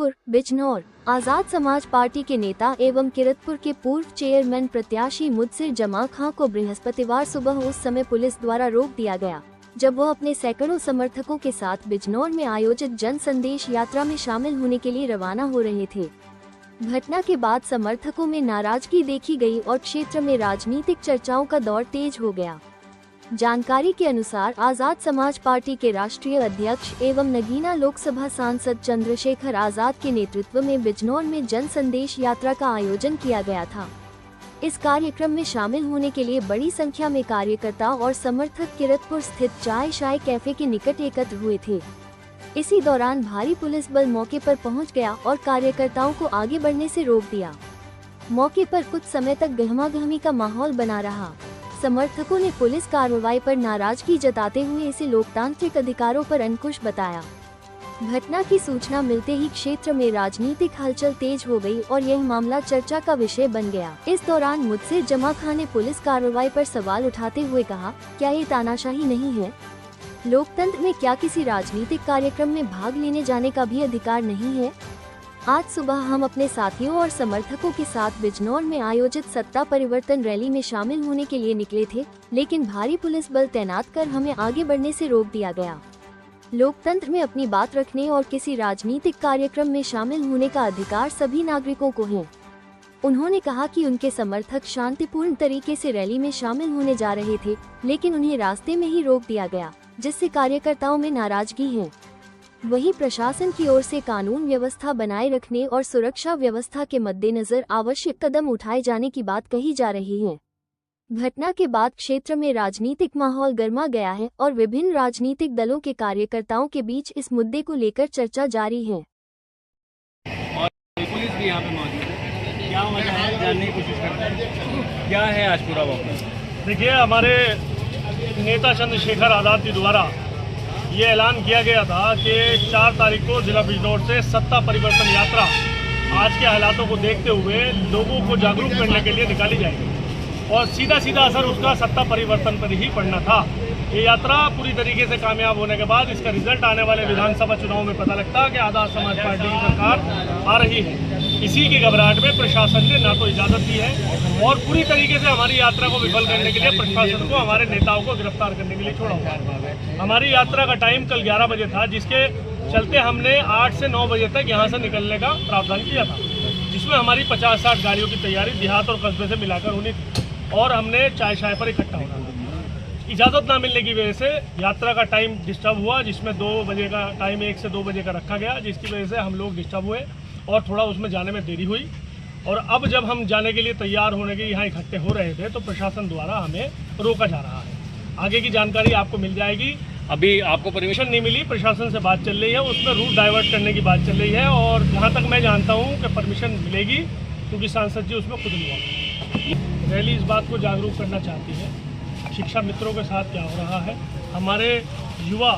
Kiratpur Bijnor. Azad Samaj party के नेता एवं किरतपुर के पूर्व चेयरमैन प्रत्याशी मुदस्सिर जमा खां को बृहस्पतिवार सुबह उस समय पुलिस द्वारा रोक दिया गया जब वह अपने सैकड़ों समर्थकों के साथ बिजनौर में आयोजित जन संदेश यात्रा में शामिल होने के लिए रवाना हो रहे थे। घटना के बाद समर्थकों में नाराजगी देखी गई और क्षेत्र में राजनीतिक चर्चाओं का दौर तेज हो गया। जानकारी के अनुसार आजाद समाज पार्टी के राष्ट्रीय अध्यक्ष एवं नगीना लोकसभा सांसद चंद्रशेखर आजाद के नेतृत्व में बिजनौर में जन संदेश यात्रा का आयोजन किया गया था। इस कार्यक्रम में शामिल होने के लिए बड़ी संख्या में कार्यकर्ता और समर्थक किरतपुर स्थित चाय शाय कैफे के निकट एकत्र हुए थे। इसी दौरान भारी पुलिस बल मौके पर पहुंच गया और कार्यकर्ताओं को आगे बढ़ने से रोक दिया। मौके पर कुछ समय तक गहमागहमी का माहौल बना रहा। समर्थकों ने पुलिस कार्रवाई पर नाराजगी जताते हुए इसे लोकतांत्रिक अधिकारों पर अंकुश बताया। घटना की सूचना मिलते ही क्षेत्र में राजनीतिक हलचल तेज हो गई और यह मामला चर्चा का विषय बन गया। इस दौरान मुदस्सिर जमा खां ने पुलिस कार्रवाई पर सवाल उठाते हुए कहा, क्या ये तानाशाही नहीं है? लोकतंत्र में क्या किसी राजनीतिक कार्यक्रम में भाग लेने जाने का भी अधिकार नहीं है? आज सुबह हम अपने साथियों और समर्थकों के साथ बिजनौर में आयोजित सत्ता परिवर्तन रैली में शामिल होने के लिए निकले थे, लेकिन भारी पुलिस बल तैनात कर हमें आगे बढ़ने से रोक दिया गया। लोकतंत्र में अपनी बात रखने और किसी राजनीतिक कार्यक्रम में शामिल होने का अधिकार सभी नागरिकों को है। उन्होंने कहा कि उनके समर्थक शांतिपूर्ण तरीके से रैली में शामिल होने जा रहे थे, लेकिन उन्हें रास्ते में ही रोक दिया गया, जिससे कार्यकर्ताओं में नाराजगी है। वहीं प्रशासन की ओर से कानून व्यवस्था बनाए रखने और सुरक्षा व्यवस्था के मद्देनजर आवश्यक कदम उठाए जाने की बात कही जा रही है। घटना के बाद क्षेत्र में राजनीतिक माहौल गर्मा गया है और विभिन्न राजनीतिक दलों के कार्यकर्ताओं के बीच इस मुद्दे को लेकर चर्चा जारी है। और पुलिस भी यहाँ पे मौजूद है, क्या वजह है जानने की कोशिश करते हैं, क्या है आज पूरा मामला? देखिए, हमारे नेता चंद्रशेखर आजाद जी द्वारा ये ऐलान किया गया था कि 4 तारीख को जिला बिजनौर से सत्ता परिवर्तन यात्रा आज के हालातों को देखते हुए लोगों को जागरूक करने के लिए निकाली जाएगी और सीधा सीधा असर उसका सत्ता परिवर्तन पर ही पड़ना था। ये यात्रा पूरी तरीके से कामयाब होने के बाद इसका रिजल्ट आने वाले विधानसभा चुनाव में पता लगता है कि आजाद समाज पार्टी की सरकार आ रही है। इसी की घबराहट में प्रशासन ने ना तो इजाज़त दी है और पूरी तरीके से हमारी यात्रा को विफल करने के लिए प्रशासन को हमारे नेताओं को गिरफ्तार करने के लिए छोड़ा हुआ। हमारी यात्रा का टाइम कल 11 बजे था, जिसके चलते हमने 8 से 9 बजे तक यहाँ से निकलने का प्रावधान किया था, जिसमें हमारी 50-60 गाड़ियों की तैयारी देहात और कस्बे से मिलाकर होनी थी और हमने चाय शाय पर इकट्ठा होना था। इजाज़त ना मिलने की वजह से यात्रा का टाइम डिस्टर्ब हुआ, जिसमें 2 बजे का टाइम 1 से 2 बजे का रखा गया, जिसकी वजह से हम लोग डिस्टर्ब हुए और थोड़ा उसमें जाने में देरी हुई। और अब जब हम जाने के लिए तैयार होने के यहाँ इकट्ठे हो रहे थे तो प्रशासन द्वारा हमें रोका जा रहा है। आगे की जानकारी आपको मिल जाएगी। अभी आपको परमिशन नहीं मिली, प्रशासन से बात चल रही है, उसमें रूट डाइवर्ट करने की बात चल रही है और जहाँ तक मैं जानता हूँ कि परमिशन मिलेगी, क्योंकि सांसद जी उसमें खुद हुआ। रैली इस बात को जागरूक करना चाहती है शिक्षा मित्रों के साथ क्या हो रहा है। हमारे युवा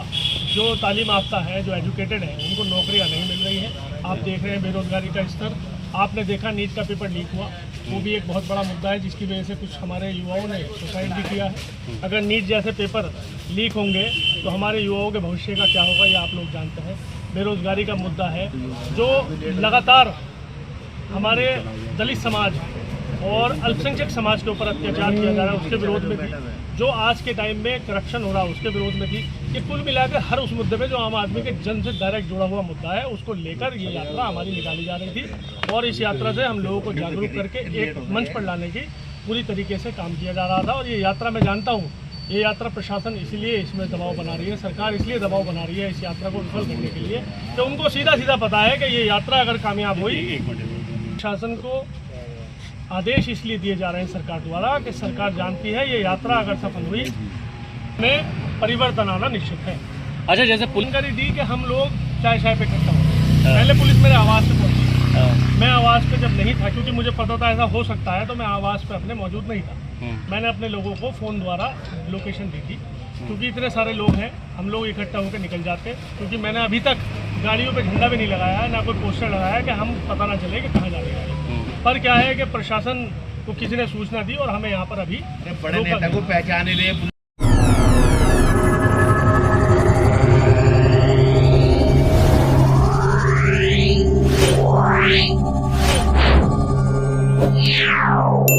जो तालीम याफ्ता है, जो एजुकेटेड है, उनको नौकरियां नहीं मिल रही हैं। आप देख रहे हैं बेरोजगारी का स्तर। आपने देखा नीट का पेपर लीक हुआ, वो भी एक बहुत बड़ा मुद्दा है, जिसकी वजह से कुछ हमारे युवाओं ने सुसाइड भी किया है। अगर नीट जैसे पेपर लीक होंगे तो हमारे युवाओं के भविष्य का क्या होगा, ये आप लोग जानते हैं। बेरोजगारी का मुद्दा है, जो लगातार हमारे दलित समाज और अल्पसंख्यक समाज के ऊपर अत्याचार किया जा रहा है, उसके विरोध में थी। जो आज के टाइम में करप्शन हो रहा है, उसके विरोध में थी। ये कुल मिलाकर हर उस मुद्दे पे जो आम आदमी के जन से डायरेक्ट जुड़ा हुआ मुद्दा है, उसको लेकर ये यात्रा हमारी निकाली जा रही थी और इस यात्रा से हम लोगों को जागरूक करके एक मंच पर लाने की पूरी तरीके से काम किया जा रहा था। और ये यात्रा मैं जानता हूँ, ये यात्रा प्रशासन इसलिए इसमें दबाव बना रही है, सरकार इसलिए दबाव बना रही है इस यात्रा को विफल करने के लिए, तो उनको सीधा सीधा पता है कि ये यात्रा अगर कामयाब हुई, प्रशासन को आदेश इसलिए दिए जा रहे हैं सरकार द्वारा कि सरकार जानती है ये यात्रा अगर सफल हुई में परिवर्तन आना निश्चित है। अच्छा, जैसे पुलिस जानकारी दी कि हम लोग चाय शाय पे इकट्ठा हुए। पहले पुलिस मेरे आवास पे पहुंची, मैं आवास पे जब नहीं था, क्योंकि मुझे पता था ऐसा हो सकता है, तो मैं आवास पे अपने मौजूद नहीं था। मैंने अपने लोगों को फ़ोन द्वारा लोकेशन दी थी, क्योंकि इतने सारे लोग हैं, हम लोग इकट्ठा होकर निकल जाते। क्योंकि मैंने अभी तक गाड़ियों पे झंडा भी नहीं लगाया, ना कोई पोस्टर लगाया कि हम पता ना चले कि कहाँ जा रहे हैं। पर क्या है कि प्रशासन को किसी ने सूचना दी और हमें यहाँ पर अभी बड़े नेता को पहचाने लिए है।